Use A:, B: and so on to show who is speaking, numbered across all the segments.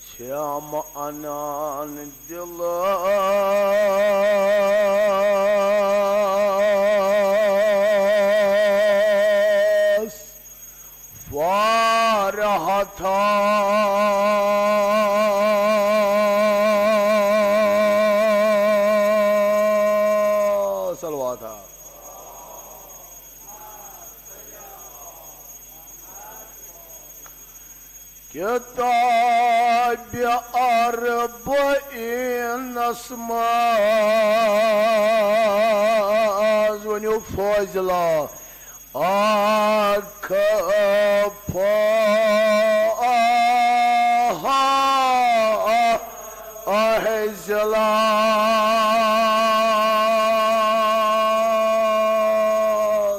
A: श्याम अनान दिल फारह था सलवा था किताब अरब नस्माज वनु फौजला आख अहजला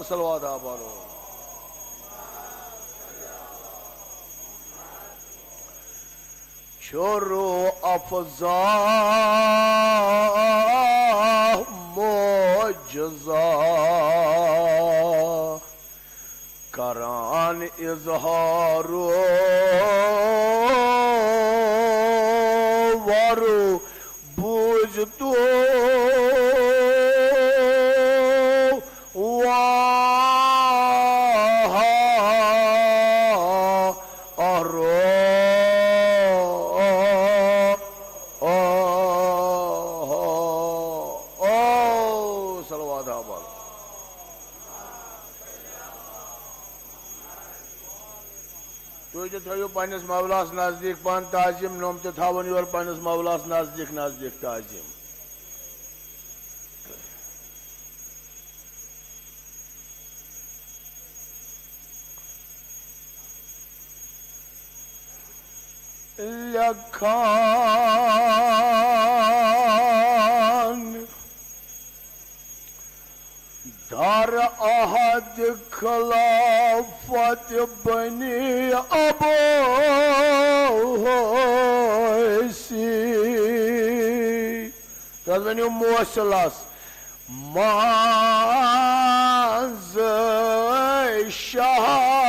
A: सलवादा पारो शोरो अफजा मोजजा करान इजहारो वारो बूझ तो थो पन्नस मौलास नजदीक पान ताजिम नोम तो थावन योर पन्नस मौलास नजदीक नजदीक ताजिम लखान दर अहद खिलाफत बनी अबोसी तद वनु मोसलस माज शायर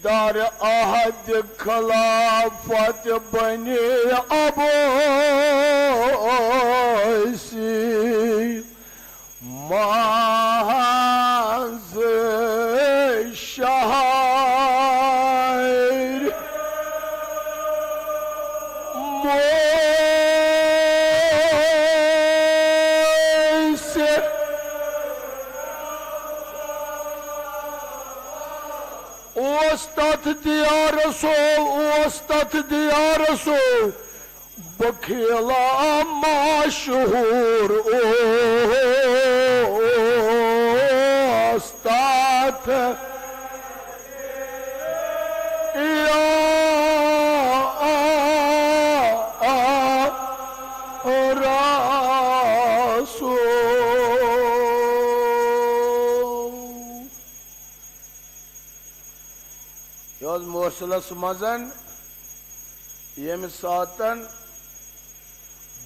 A: दर अहद खिलाफत बने अबोसी माज शायर मोसे ओस्तत दिया रसूल बखेला मशहूर ओस्ताद मोसलस मजन यम सातन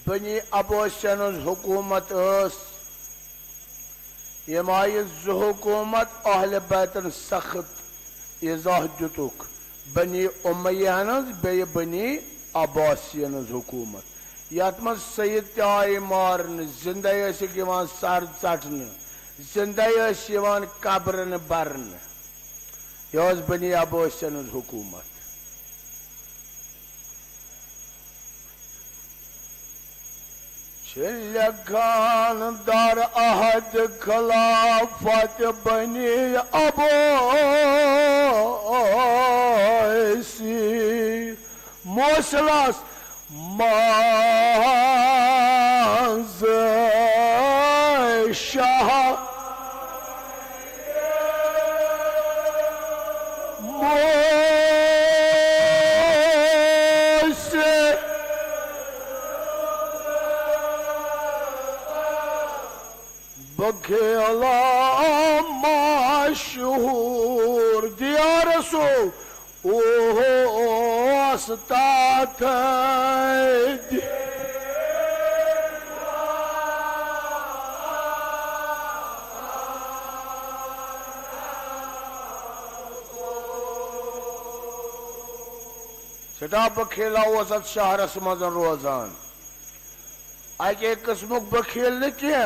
A: बनी अबोशन हुकूमत यम आय हुकूमत अहल बैतन सख्त इजाह दुतुक बनी उमय्यन बे बनी अब्बासियन हुकूमत यत मज सईद आय मारन जिंदा सर चटन जिंदा कब्रन बरन यह बनी अब्बासियन हुकूमत लखान दर अहद खिलाफत बनी अब्बासी मोसलस माज शाह बखेला मशहूर दिया रसूल ओहो अस्तात सटा बखेला शहरस मज रोजान अके किस्मुक बखेल न क्या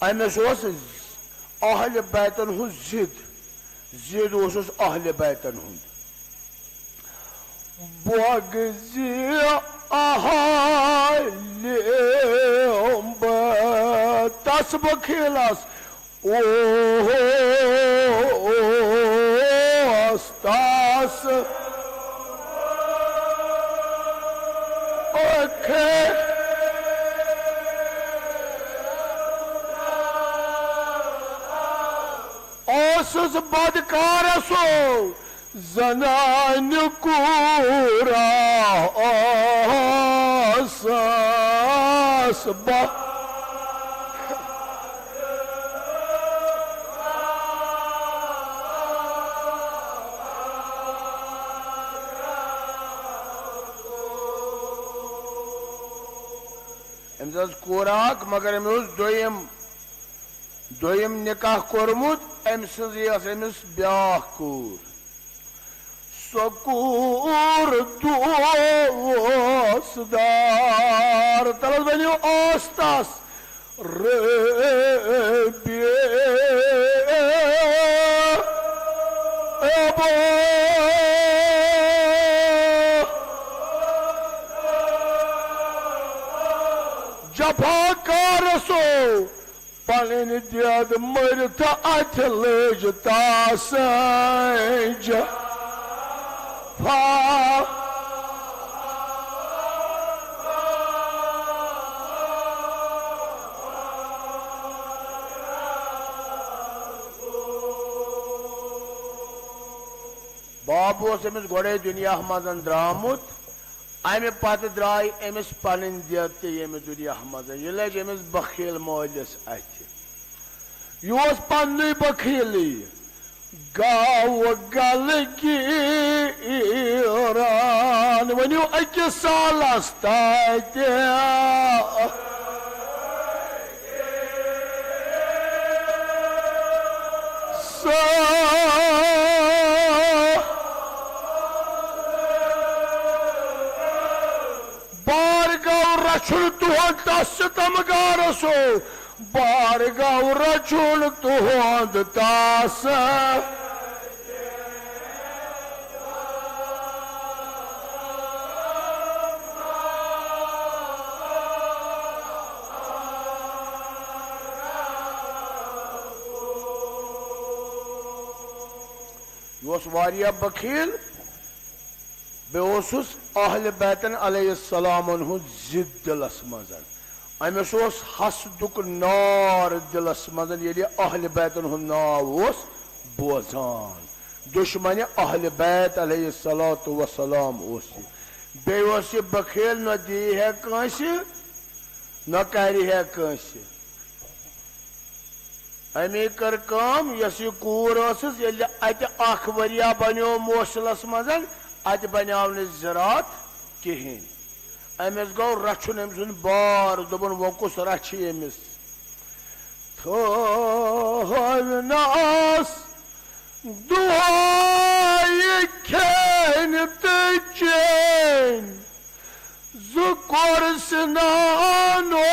A: अमिस अहल बैतन हुं जिद अहल बैतन हुं बगजी अहल तस बखेलस ओ अस्तास ओसुस बदकारसो जनान कूरा ओसस अमिस कोराक मगर दोयम निकाह कोरमुत अमिस ब्याह कूर सो कूर दोस्तार तलस बनो ओस्तास जफाकारसो पलन दियद मरत अथ लज तासंज बाब अमिस गोड़े दुनिया मजन द्रामुत अमे पत द्राय अमिस पन दियत ये दुनिया मज यह लज अमिस बखील मोलिस अथ यह पन बखीली गाव गल गिरान वनो अकिस सालस तत रचुल तुहद तस तमगारसो बारगाव रचुल तुहद तास यह बखील बेस अहल बैतन अलैहिस्सलाम जिद दिलस मज अमिस हसदुक नार दिलस मज ये अहल बैतन नाव बोजान दुश्मन अहल बैत अलैहिस्सलातु वस्सलाम बे बखील न दी है कंस न कर है कंस अमी कर काम यस कूर अत वरिया बनो मोसलस मज अत बनाव ज़रात कहें अमिस गो रचुन अम सुन बार दोपन वो कुस रच अमिस थोनास दुआई खेन तो चैन जुकोर स्नानो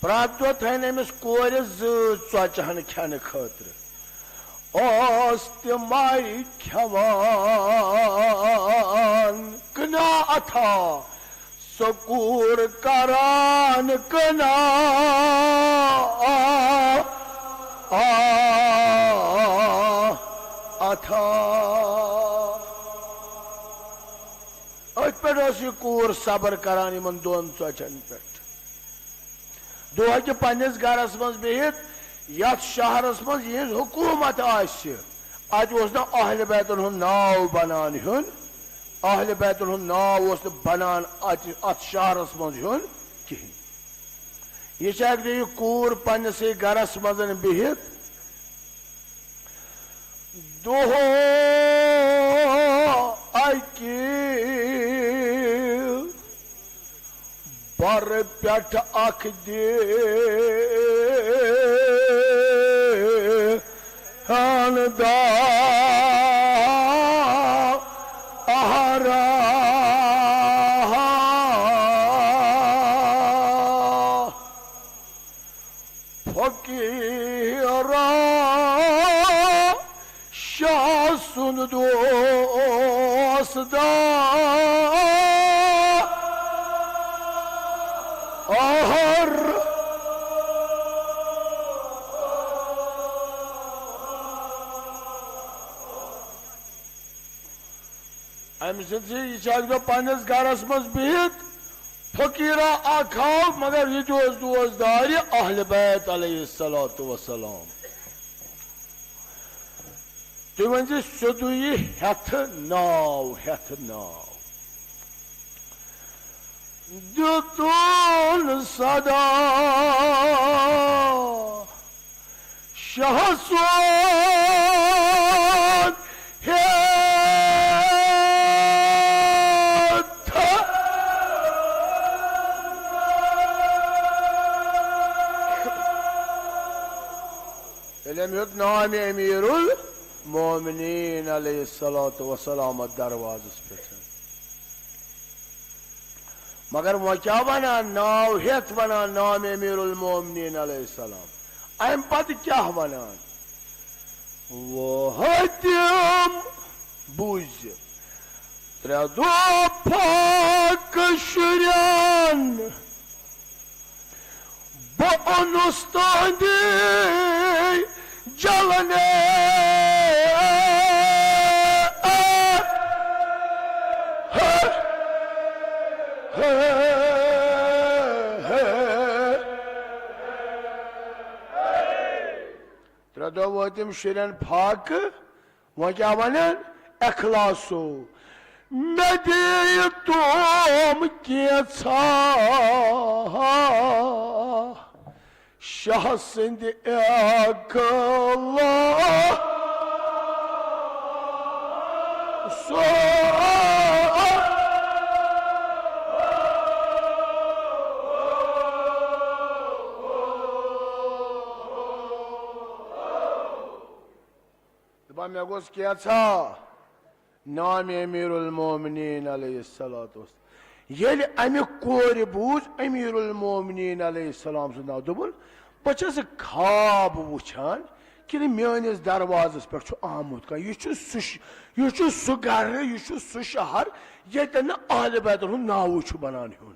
A: प्रात दो थन अमिस कोर ज़ोचहन खेन खतर मारी खवान कना अथा सकूर करान कना अथा अथ पे कूर सबर करान इन दोन चोचन पे दोह पन्निस गरस मज बिहित यथ शहरस मज यह हुकूमत अत ना अहल बैतन हुन नाव बनान हुन अहल बैतन हुन नाव बनान अत शहरस मज हुन कहें यह कूर पन्नस गरस मज बिहित दोहो अकि बर पेट अख दे दा आहरा फकीरा शाह सुन दोस्ता आहर अम सो पन्नस गरस मज बिहित फकीरा आखाव मगर यह दोस्तार अहल बैत अलैहिस्सलातु वस्सलाम तुम वन सोदु हेथ नाव दुतुन सदा शहसवान नाम अमीरुल मोमिनीन अलैहिस्सलातु वस्सलाम दरवाजस पे मगर वो क्या बना नाव हेत बना नाम अमीरुल मोमिनीन अलैहिस्सलाम अम पत क्या बना वो हतम बुझ त्रे दो पाक शुरन बो अनुस्तादे जलने त्रो वतम शुरन फाक वो क्या वन अखलासो मे दे तुम कैसा शाह सिंध अकला सो मे गोस क्या नाम अमीरुल मोमिनीन अलैहिस्सलातु ये अमिक कोर बूझ अमीरुल मोमिनीन अलैहिस्सलाम सु नाव दोबुन बस खाब वुछान कि मेनिस दरवाजस पे आमुत यह सह गर यह सह शहर यन अहल बैतन हुन नाव बनान हुन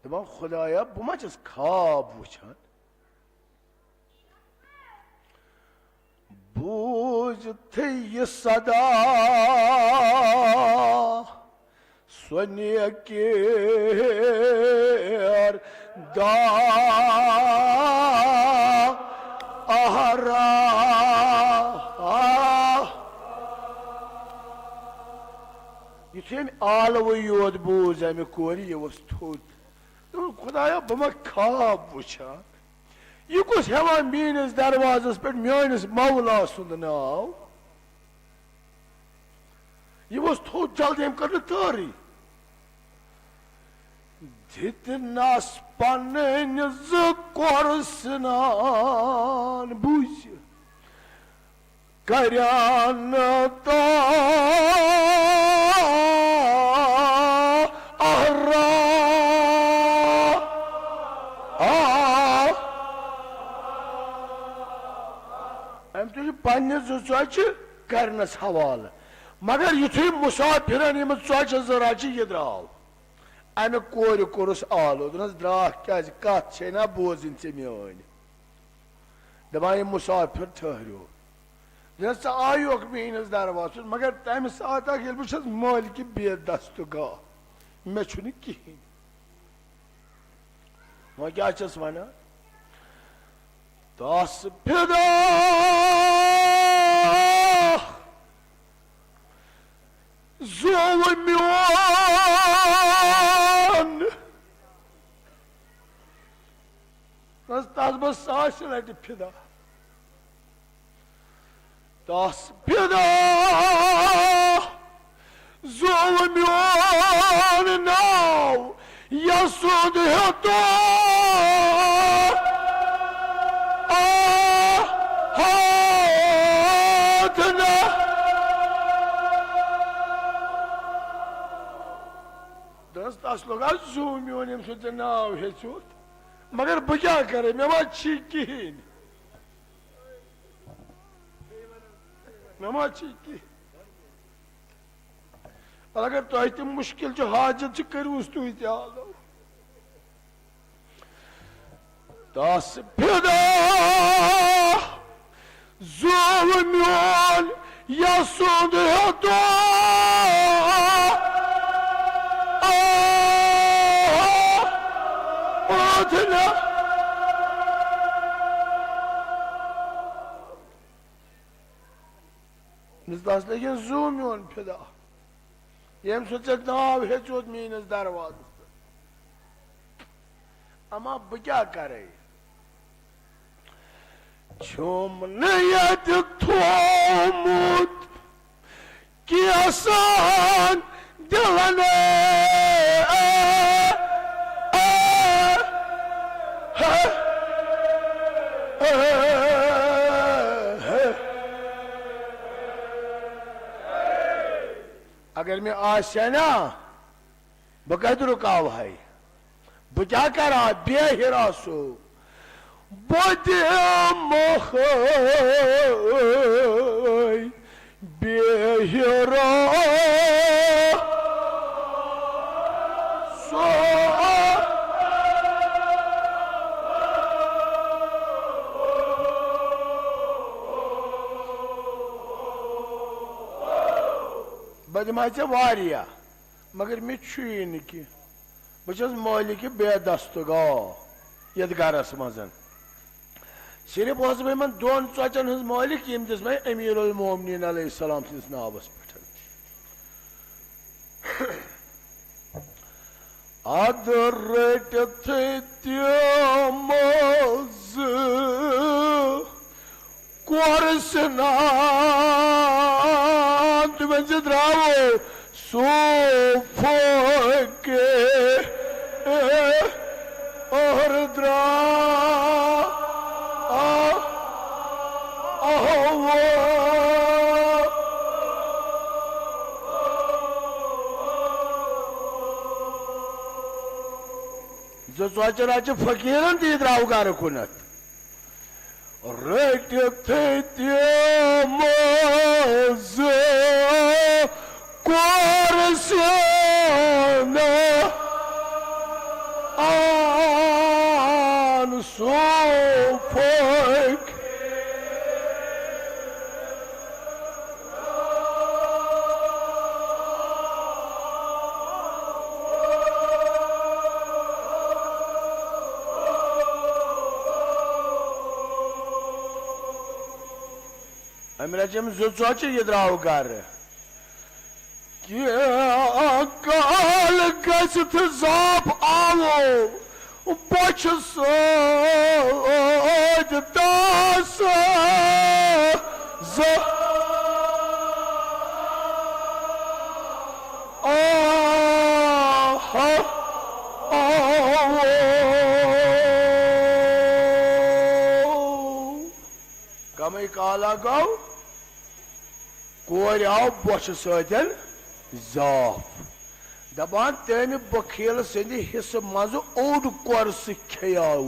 A: दपान खुदाया बह मा खाब वुछान बूझ थी सदा सोनिया के दा आहरा युथे आलव योत बूझ अमे कोर यह थोद खुदाया बह मा खाब वुछान यह कुछ हेवान मीनिस दरवाजस पे मेनिस मौला सुंद नाव यह थोद जल्दी अम कर तारी दितनास पन्न स्नान बुझ करन तो पन्ने ज़ोच करनस हवाल मगर युथे मुसाफिरन यम ज़ोच जराच यह द्राव अमे कोर कोरस आलो दोनस द्रा क्या कत ना बोजन ऐ मेन दपान यह मुसाफिर ठहरो दोनस आयोक मीनस दरवाज मगर तम सात बस मालिक बेदस्त गा मे कहें वह क्या वन तस फिदा Zulmyon Nasıl sağışırdı pida Das pida Zulmyon now Yasud hata दस लोग जूमियोन यम सो नाव हेचुत मगर बह क्या करे मे मा कहें मे मा कहें अगर तुह तम मुश्किल हाजत करूस तुह तलो दस फिदा जूमियोन यसुद हतो लेकिन जूम योन फिदा यम सो नाव हेचोत मीनस दरवाज अमा बह क्या करे छुम नयत थोमुत किसान दिलने अगर मैं आशा ना बकद रुका भाई बह क्या करा बेहिरासो बदे मोह बेहिरा सो बदमा वारिया मगर मे कि बस मालिक बेदस्तगा यथ गरस मज सिर्फ बह इन दोन चचन हज मालिक यम दिस मे अमीरुल मोमिनीन अलैहिस्सलाम सिंस नावस पे अदर रटथ तमज कोरसना तुम द्रावो सोफके और द्रा जो सोचना फकीरन ती द्राव गर कुनत रटथ तमज कोरसना आन सोफक अमरजम जो चौच ये द्राव गर काल गसथ जाप आवो बच सोज दास कमई काला गौ कोर आव बच सतन जाफ दपान तम बखील सद हिस्स मज ओड कोर्स खेयाव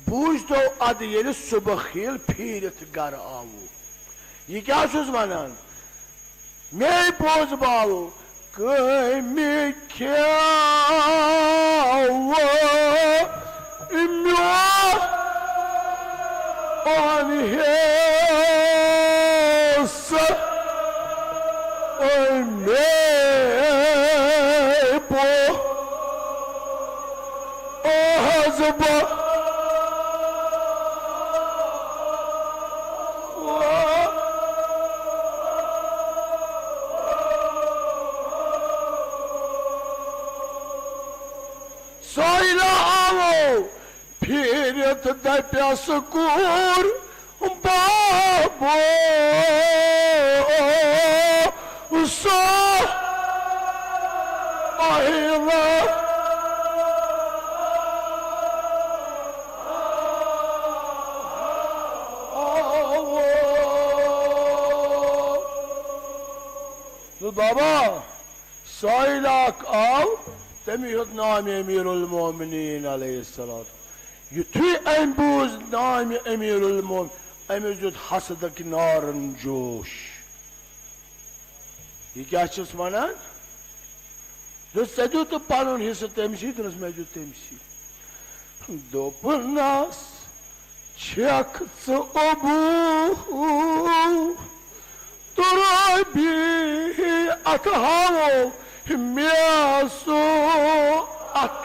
A: बूझ तो अद ये सह बखील फिरत गर आव यह क्या वनान मे बोज बाव कमि खेव तो दप्यास कूर बाबो सो आहिला तो बाबा साइलाक आव तमी होत नाम अमीरुल मोमिनीन अलैहिस्सलाम युथु अम्बूज नाम अमीरुल मोमिन अमिस दुत हसदक नारन जोश ये क्या चीज वनान तो पन हिस्सा तमसी दोस मे दुत तमसी दोपनास छक अबू तुरबी अत हावो म्यासो अत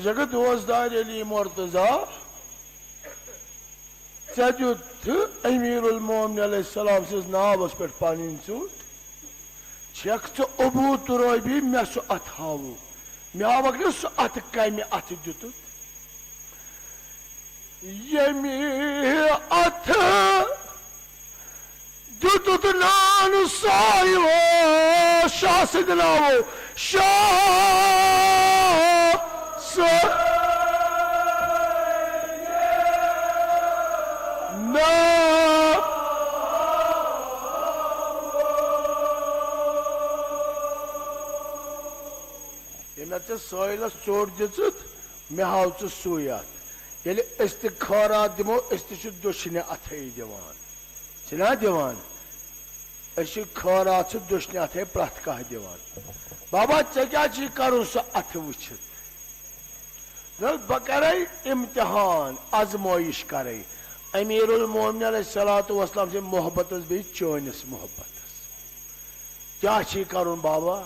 A: जगत दोस्तदार अली मुर्तजा ुत अमीरुल मोमिन अलैहिस्सलाम सिस नावस पे पन चूट छक अबू तुरबी मे सह अत हावो मे हावक न सह अत कम अत दुत यमी अत दुत नान सायो शाह सिदनावो शाह साइलस चोट दित मे हाव सुत ये खारा दिमो दुशने अथे दिवान दिवान खारा दुशने अथे प्रथ कह दिवान बाबा ऐ क्या कर सह अथ वुचित बह कर इम्तिहान आजमाइश कर अमीरुल मोमिन अलैहिस्सलातु वस्सलाम से मोहब्बत बे चोनिस मोहब्बत क्या कर बाबा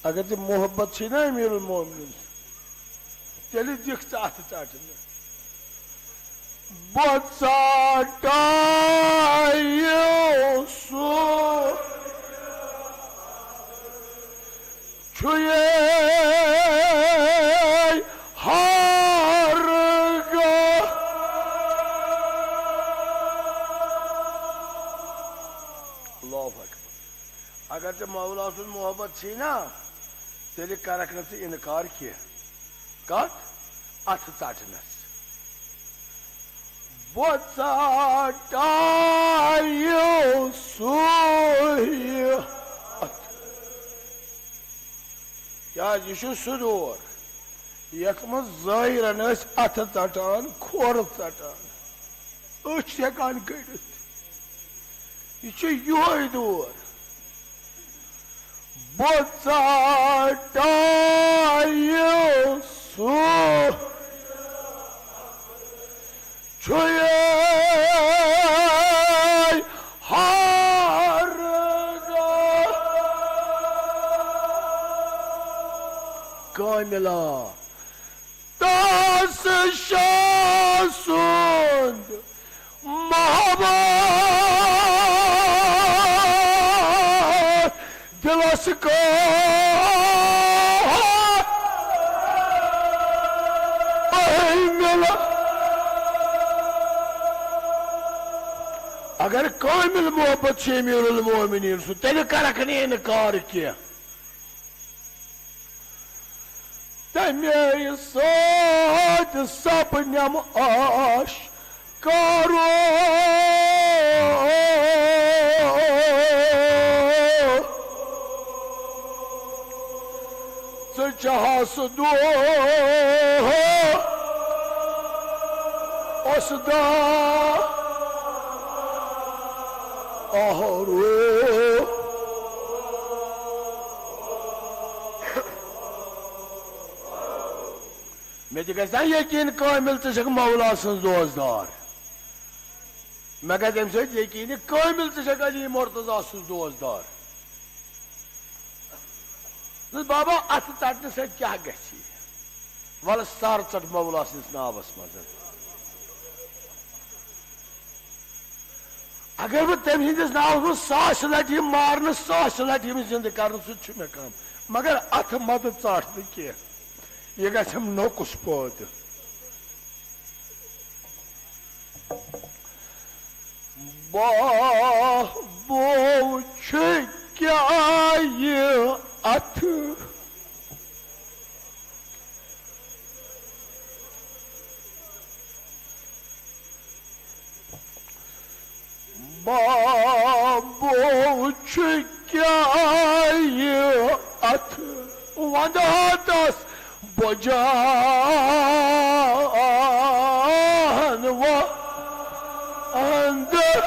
A: अगर चे मोहब्बत ना अमीरुल मोमिन तेल दिख अथ चाटन अगर चे मौला सुन मोहब्बत छी ना तेल करक न इनकार किया कत अथ चाटनस क्या यह सह दौर यथ मज ज़ाहिरन अथ चाटान खोर चाटान अच हेकान कड़ित यह दौर कामिला तास शासुंद मोहब्बत दिलस को मिला अगर कामिल मोहब्बत से अमीरुल मोमिनीन सु तेल करक न इनकार किया तमे सद सपनम आश करो जहास दो असदा आहरो मे यकीन कामिल षक मौला सज दोजदार मे गई अम यकीन कामिल षक अली मुर्तजा सज दोजदार बाबा अथ चटने सत क्या गि वल सर चट मौला सस नावस मज अगर बह तम हंदिस नावस मज 100 लटि मारन 100 लटि जिंद कर सह मे कम मगर अथ मत चट कह यह गम नोकुस पोत बाबो क्या ये अथ बाबो क्या ये अथ वंदस बजान वो अंदर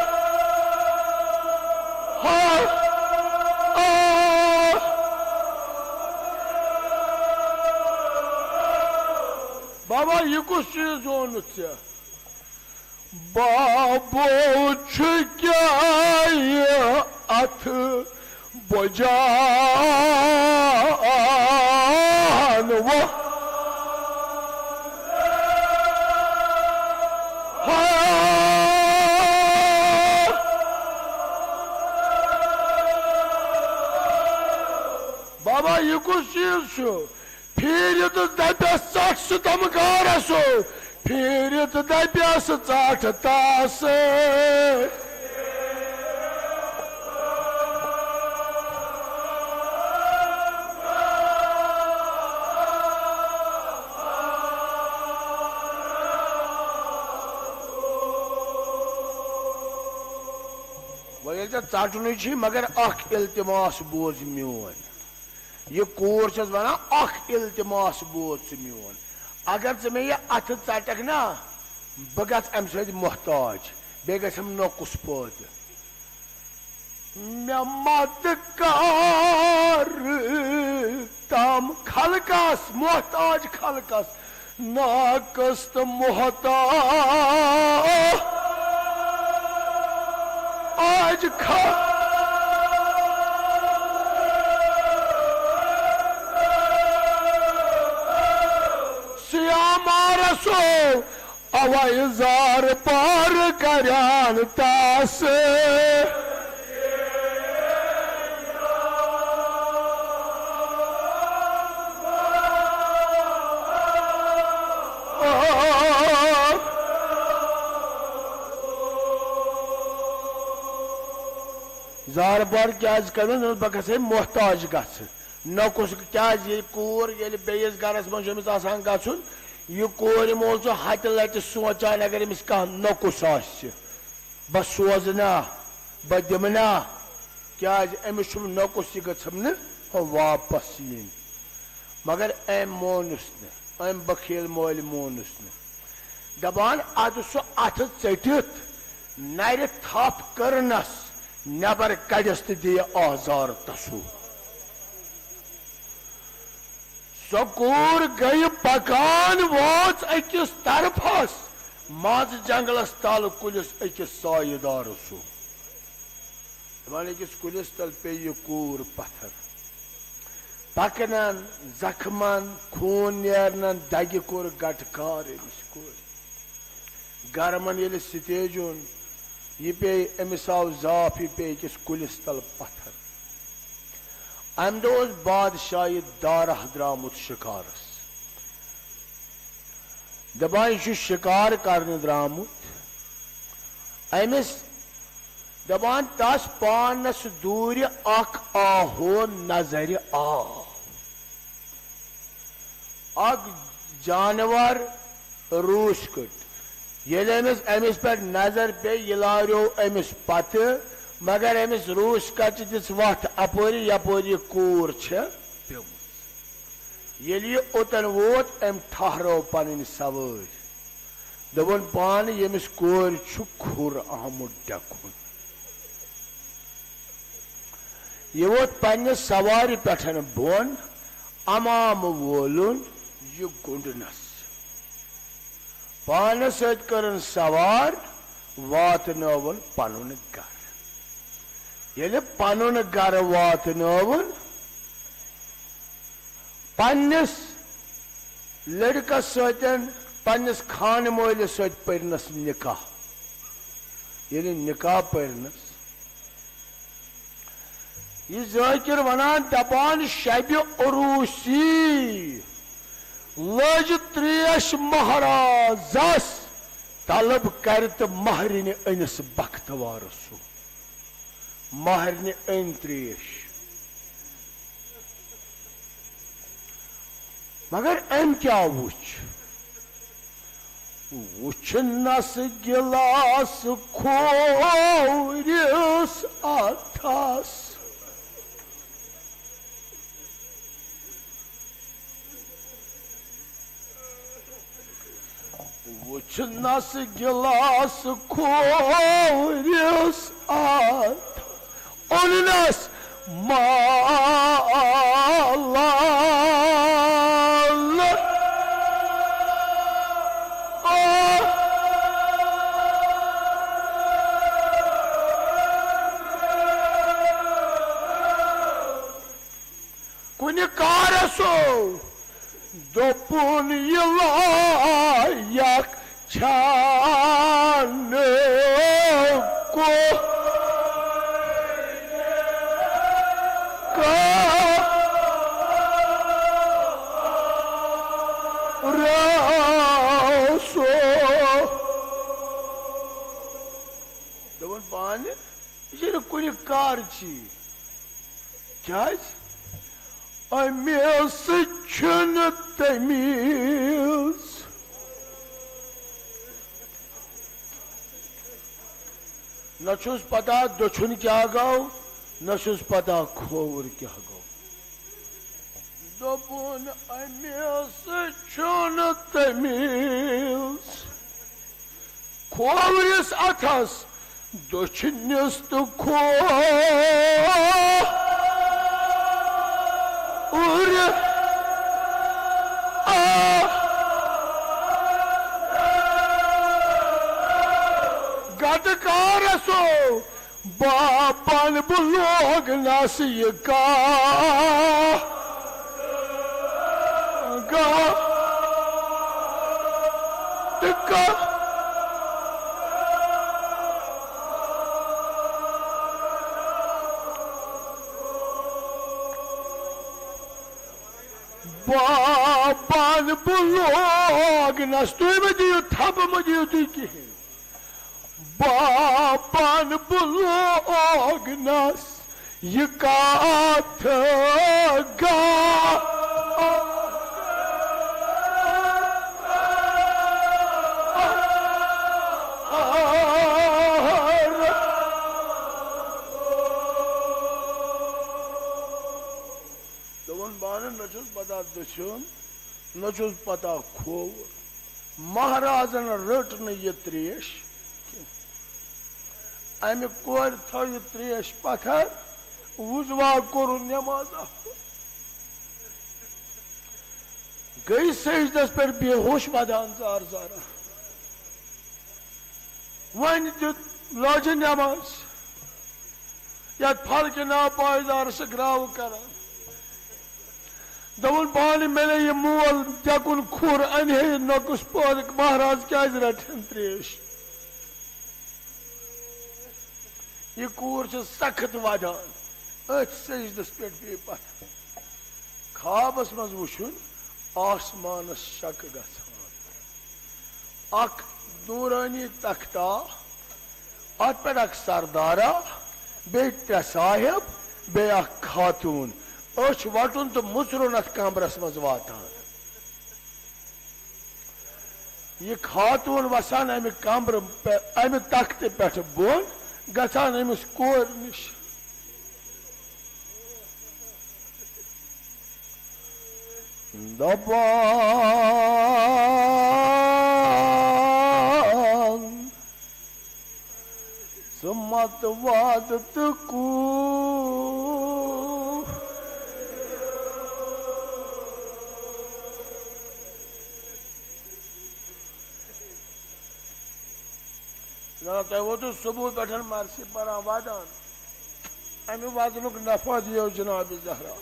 A: बाबा यह कुछ चीज ओनुत बाबो क्या ये अथ बजान वो बाबा यह कुछ चीज फिर तो दप्यस चट सुतम गारसो फिर तो दप्यस चट तास वह चटन मगर अख इल्तिमास बोज मोन यह कूर वन अख इल्तिमास बोज मोन अगर मे यह अथ चटक ना बह गम सत मोहताज बे गम नोकुस पोत मे मत कर तम खलकस मोहताज खलकस नाकस तो मोहताज आज खा सियामारसो अवजार पार करान तास जार बार क्या कर बह गे मोहताज गकुस क्या कूर ये बेस गरस मज गुन यह कूर मोल हत लट सोचान अगर अमिस कह नकुस बह सोज ना बह दिम ना क्या अमिस नकुस गम वापस yin मगर अम मोनुस अम बखील मोल मोनुस दपान अद सह अथ चटित नर थप करनस नबर कड़स तो दिय आजार तसू सो कूर गई पकान वाच अकिस तरफस मज जंगलस तल कुलिस अकिस सायेदार सू अकिस कुलिस तल पे यह कूर पत्थर पकनन जख्मन खून नेरनन दगि कोर गटकार अमिस कूर गर्मन ये सतेजुन यह पे अमिस आव जाफ यह पे अकिस कुलिस तल पत्थर अम दह बादशाह दारह द्रामुत शिकारस दपान शिकार करने द्रामुत अमिस दपान तस पानस दूर अख आहो नजर आव अख जानवर रूस कट ये अमिस पे नजर पे यह लारो अमिस पत मगर अमिस रूस कच दिस वत अपोरी यपोरी कूर ये ओतन वोत अम ठहरो पन सवार दोपन पान यमिस कूर खुर आमुत डकुन यह वोत पन्ने सवारी पे बोन अमाम वोलुन यह गुंडनस पान सत सवार वातनवन पनुन गर ये पनुन गर वातनवन पन्निस लड़कस सतन पन्निस खान मोल सत परनस निकाह ये निकाह परनस ये जाकिर वनान दपान शब उरूसी लज त्रेश महाराजस तलब कर तो महरिन अनिस बख्तवार सु महरिन अन त्रेश मगर अम क्या वुचनस गिलास खोरिस अथस वुचनस गिलास खोरिस अथस ओनस माला दोपुन यक छान को रसो दोपन पान ये कुछ कार क्या अमेस छन तमीज न छुस पता दछुन क्या गौ न छुस पता खोवर क्या गौ दोपुन अमेस छन तमीज खोवरिस अथस दछुनिस तो खो गदकारसो बापन बुलोग नसीका गा बापन बुलोग नस तुम दियो थप मुझे तु कहें बापन बुलोग नस ये काथ गा पता दछुन न पता खोवर महाराजन रट न ये त्रेश अमे कोर थो ये त्रेश पथर वुजवा कोर नमाज गई सजदस पर बेहोश बदान जार जारा वन लाज नमाज या फल के ना पायदार से ग्राव करा दवन पानी मेले ये मोल जकुन खुर अने नकुस पौध महाराज क्या रटन त्रेश ये कूर सख्त वदान अथ सजदस पे पथ खाबस मज वुन आसमान शक गख नूरानी तख्ता अत पे सरदारा बे त्रे साहिब बे खातून अच वटुन तो मुसरुन अथ कमरस मज वातान ये खातून वसान अमि कमर अमि तख्त पे बोन गसान अमिस कोर निश दबान सुमत वाद तकू ना तो वो तो सुबह बैठन मारसी पर वादान अमे वादनुक नफा दियो जनाब ज़हरा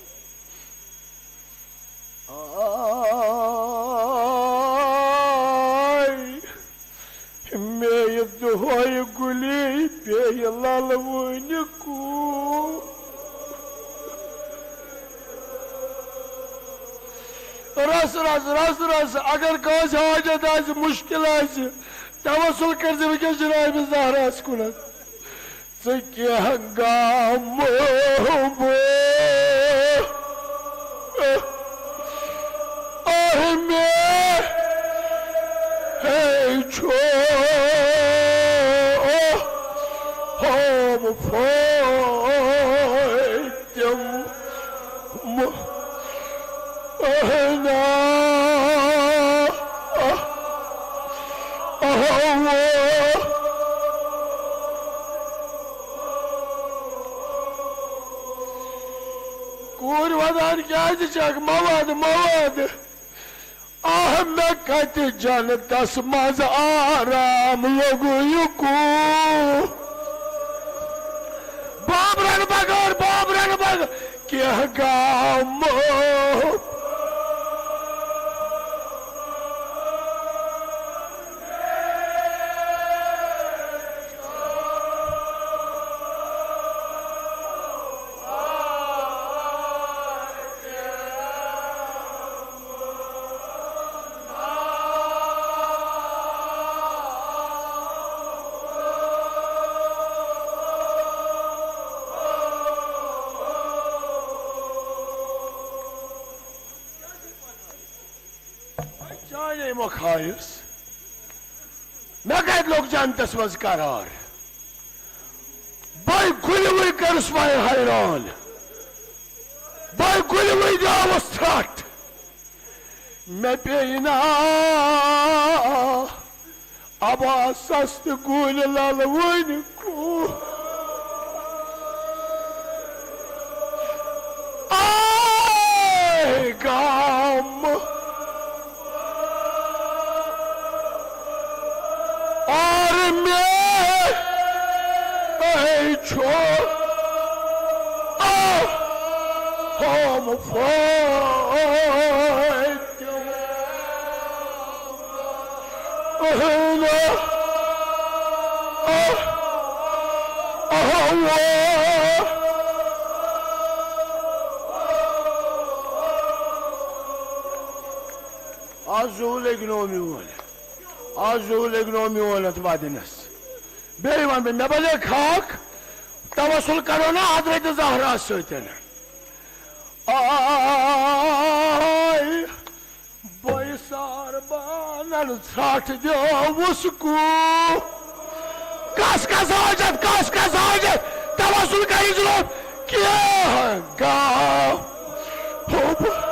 A: मे दुहोय गुली पे लालवन को रस रस रस रस अगर कस हाजत आज मुश्किल आज तवसुल कर जनाब ज़हरा कुन हंगाम छो हम फोतम ना कूर वदान क्या चक मवाद मवाद आह मैं कत जन तस मज आराम लोगो युकू बाबरन बग क्या गाम खायस मैं कह लोग जानते मज करार बाय गुल वही कर हैरान बाय गुल वही दावस ठाट मैं पेना अब सस्त गुल लाल वन को गाम और मैं छो हम Azul ignomiol. Azul ignomiol at vadines. Beyvan ben ne böyle kalk. Tavasul karona Hazreti Zahra söyledi. Ay boy sarbanan saat diyormuşku. Kas hacet. Tavasul kayıcılar. Kya ga. Hop.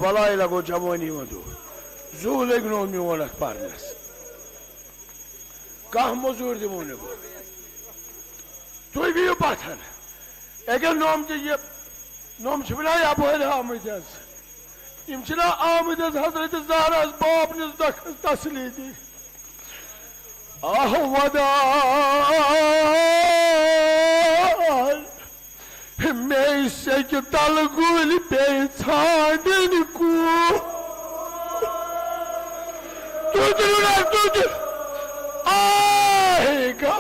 A: Balay lago jamoni madu. Zule gnomi olat parnas. Kah mozur dimone bu. Tuy bir batan. Eğer nom çibla ya bu hele amidaz. İmçila amidaz Hazreti Zahra babınız da taslidi. Ah vadan. Meyse ki talgul peyçadın ku. Dur. Ahega.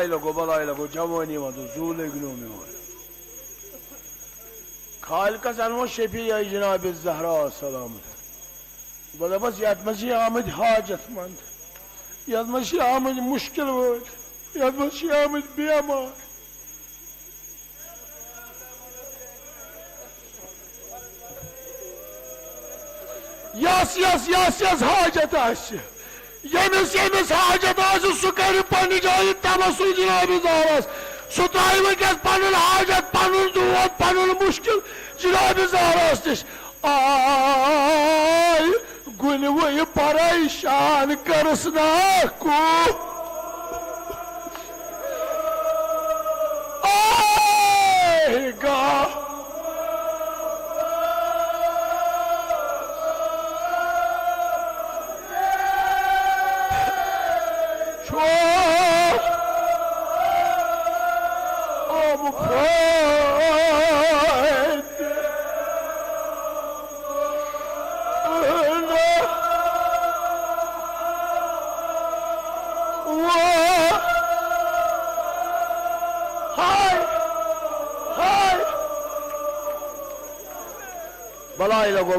A: बलाई लगो जवानी मधु जूले गनो में हो खाल का सनमो शफी आई जनाब ज़हरा सलाम बोला बस याद मसी आमद हाजत मंद याद मसी आमद मुश्किल वर्ड याद मसी आमद बेमार यस हाजत यमिस यमिस हाजत सह कर पन्ने जाय तवसुल जनाब ज़हरास सह त्राय वस पन हाजत पन दूध पन मुश्किल जनाब ज़हरास निश आय गुल वो परेशान करस ना को आएगा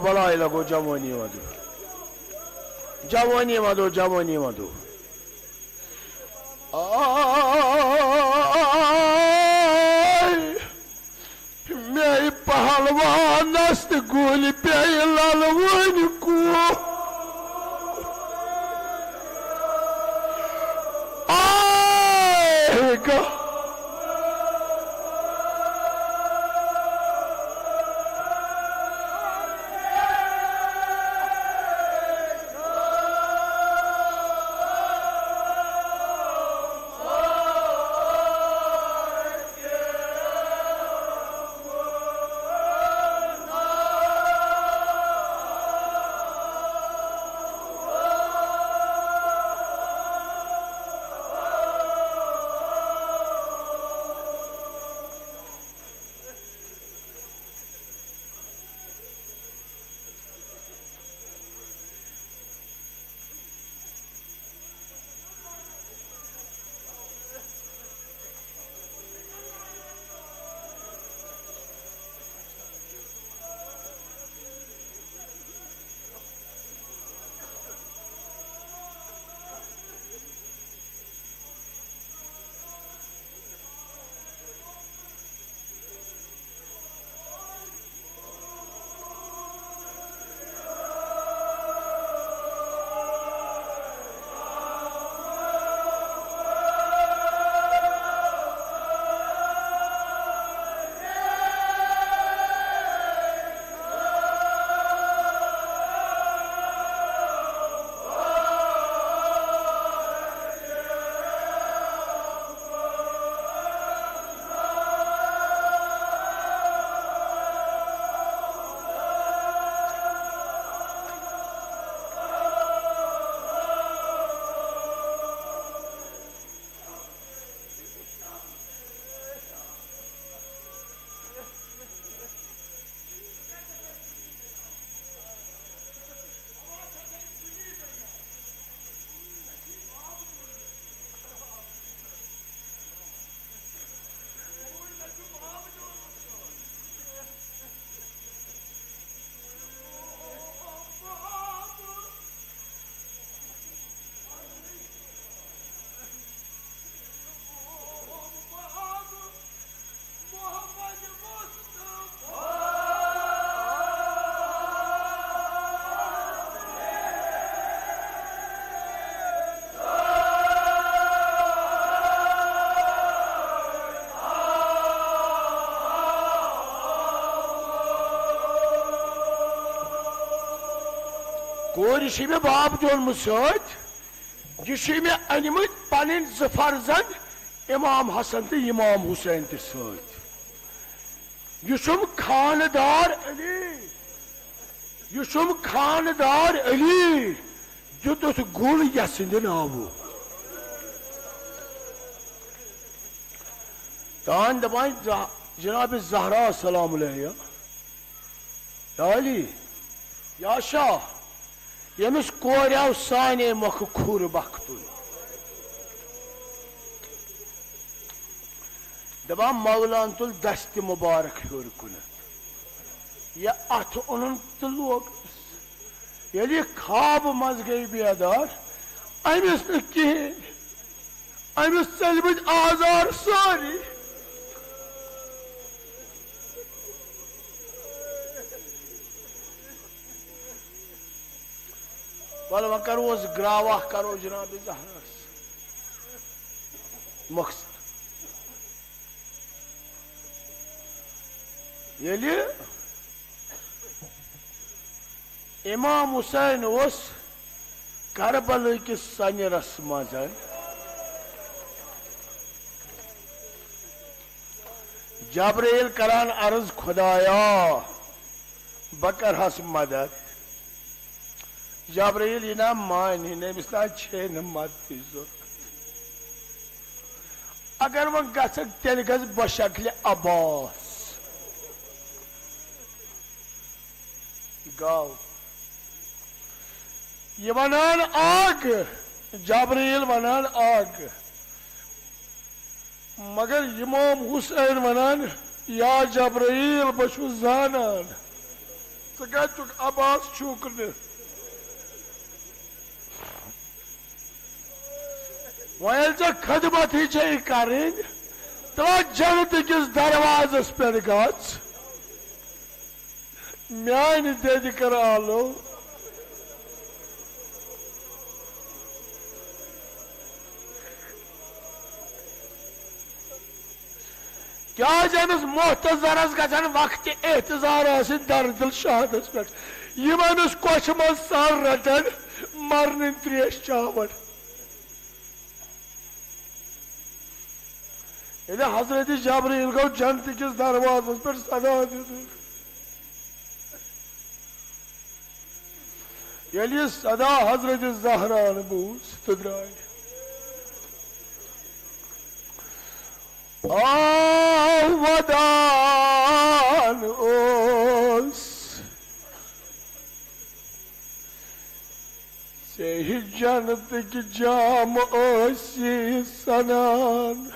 A: बलाई लगो जवानी मधु जवानी मधु जवानी मधु मे पहलवान गोली पे ललवन को आएगा कोर मे बाप जोन सत मे अनमत पन जफर्जन इमाम हसन तो इमाम हुसैन तो सत खानदार अली खानदार अली दुत गुल यसंद नावो तान दपान जनाब ज़हरा सलाम अलैहा अली या शाह यमिस कोर आव साने मख खुर बख्तुन दपा मौलान तुल दस्त मुबारक हर कुन ये अथ उन तो लोग ये खाब मज गई बेदार अमिस कहें अमिस चलम आजार सारी वल वह करो ग्रावा करो जनाब जहरास मकसद ये इमाम हुसैन उस करबल किस सनरस मज जबरील करान अर्ज खुदाया बकर हस मदद जबरील यह मान नमिस छे मदद अगर वह गक तेल गज बशक्ल अब्बास गाव ये वनान आग जबरील वनान आग मगर इमाम हुसैन वनान या जबरील बशु जानान चुक अब्बास चुकन वह खदमत ही करें तो जन्नत किस दरवाजस पे गच म्यान दे कर आलो क्या जन मोहतजरस गन वक्त एहतजार दरदिल शहादस पे यमस कोश मज सर रटन मरन त्रेश चावन ये हजरत जबरील गो जन्नत किस दरवाजस पे सदा ये सदा हजरत जहरान बूस तो द्राय वदान ओस से जन्नत की जाम ओसी सनान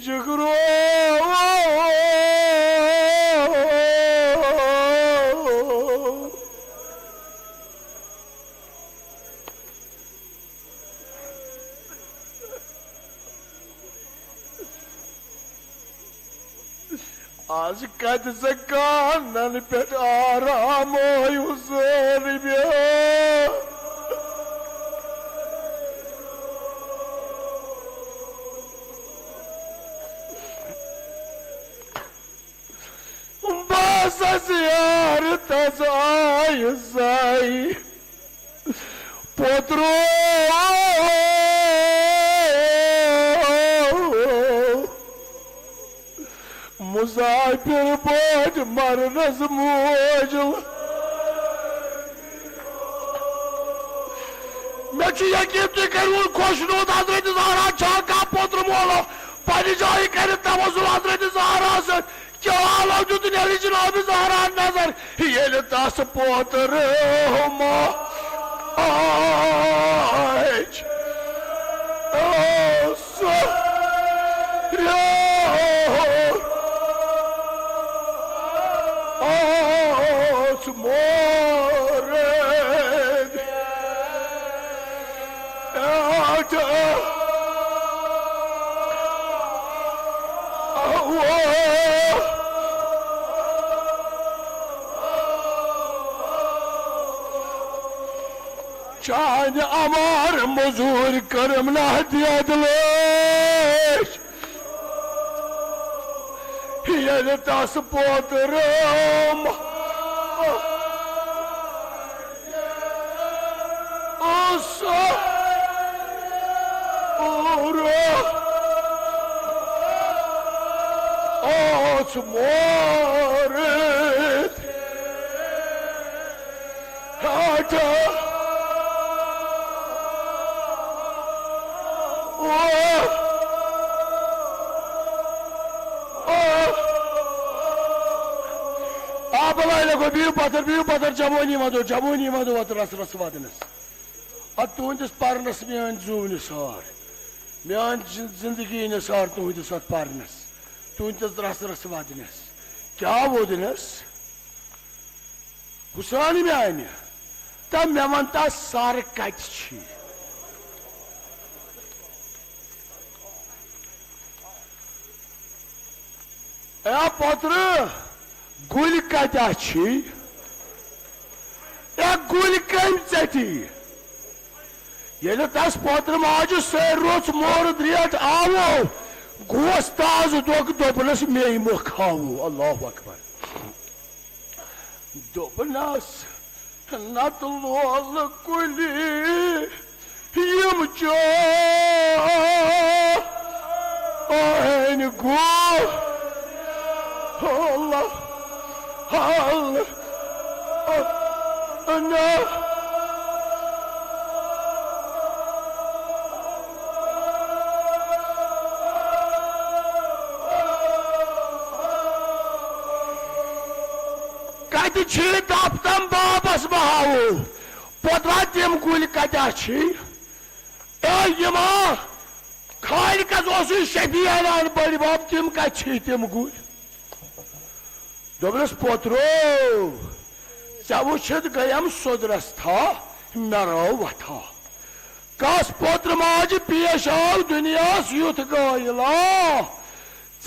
A: जुगरो आज कद से कानन पे आराम बस यार तसाई साई पोत्रो मुसाफिर बोझ मरनस मोजल मे यकीन तुम करो खुशनूद हजरत ज़हरा छा पोत्र मोलो पन्ने जाय कर तवज्जुह हजरत ज़हरा से क्या आलो जो दुनिया जनाब ज़हरा नजर ये तस पोत्र मो आज चांद अमार मजूर करम ना दिया दिलेश ये तस पोतरम मोरित बीव पतर जवानी मदो वत रस रस वदनस तुंदिस परनस मेन जून सार मान जिंदगी निसार तुहस अत पारनस तुहस रस रस वदनस क्या वोदनस हुसान मान तब मे वन तस सार कत पोत्र गुल कत गुल कम टी ये तस पोत्र माज सर रोच मोरद रेट आवो गोस ताज दोपनस मे यमो खावो अल्लाह अकबर दोपनस नत लोल कुलि यम चोन गो अल्लाह अल्लाह तम बाबस बहावो पोतरा तम गुल कता खालिकस शफी अनान बड़ बाब तम कत तम गुल दोपनस पोत्रो ऐ वुचित गयम सोदरस था मे रो वथा कस पोत्र माज पेश आव दुनियास युथ गायला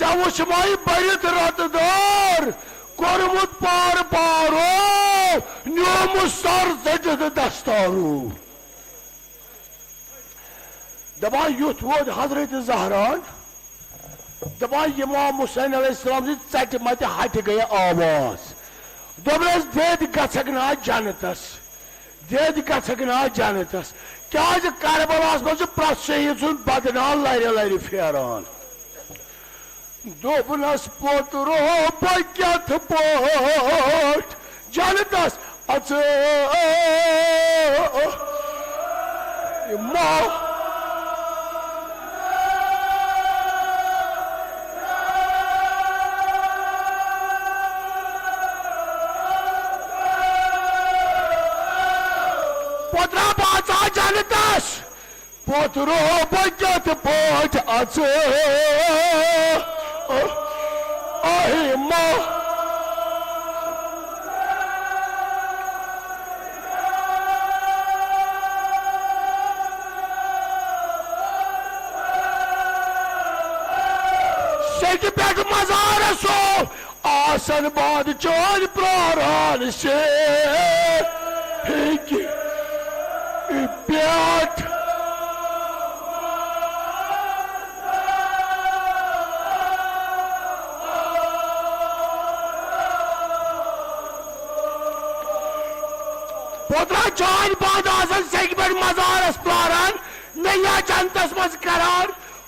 A: ऐ वुच माय बड़ित रतदार कोरमुत पार पारो न्योमु सर जजद दस्तारू दबान युथ वोद हजरत जहरान दबान इमाम हुसैन अलैहिस्सलाम चट मत हट गई आवाज दोपनस देद गछक ना जनतस देद गछक ना जनतस क्या करबलास मज प्रत शहीद सुन बदनाम लरि लरि फेरान दोपनस पोत्रो बत पोट जनतस अच माँ पोत्रा बाचा जनतस पोत्रो बत पोट अच माँ सच पे मजारसो आसन बाद चोर प्रारान से प्याट पोत्रा चान बाद आसन सेक पे मजारस प्रारान नया जनतस मज करार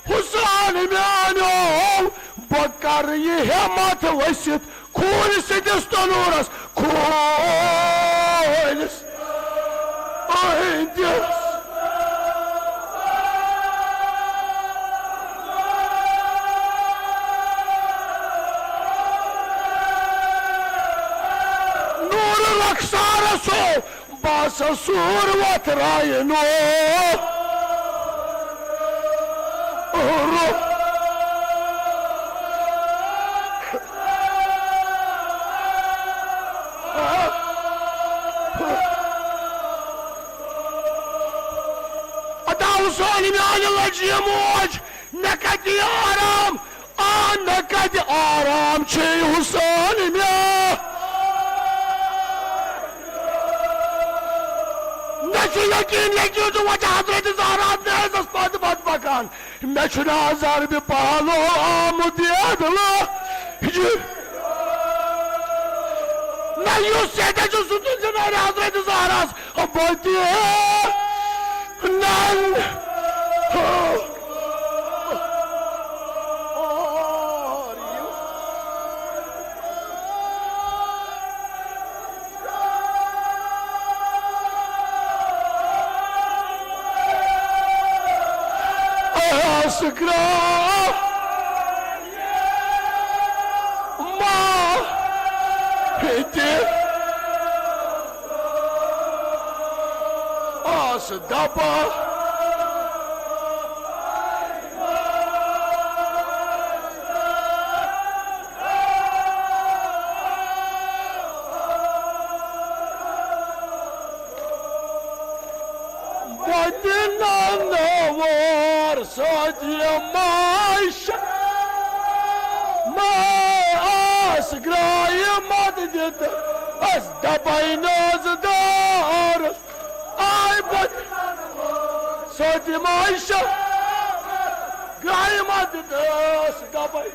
A: हुसान मानो बकर ये हिम्मत वसित खून सिदिस तनूरस खून नूर रक्षारसो बास सूर वत रायनो मोज नकद आराम नकद आराम छे हुसैन में यकीन यकीन तो वजह हजरत ज़हरा ने पद पद पकान मे हजार भी पालो आमुदियादलो मैं यू सेटा जो सुतुन से मेरे हजरत ज़हरा बोलती है none Sakra Ma Hete As Dapa कर सादिया माश मा आस ग्राय मत दित अस दबाइनोज दारस आय बद सादिया माश ग्राय मत दस दबाइ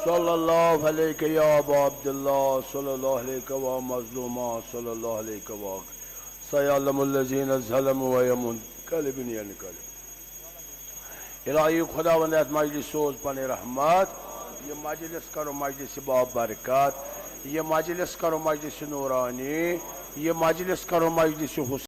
A: सल्लल्लाहु अलैहि या अबू अब्दुल्लाह सल्लल्लाहु अलैहि व मज़लूमा सल्लल्लाहु अलैहि व सयअलमुल लज़ीना ज़लमू व यमुन कल्बिन यनकल इलाही खुदावंद मजलिस सोज पने रहमत ये मजलिस करो मजलिस बाबरकत ये मजलिस करो मजलिस नूरानी ये मजलिस करो मजलिस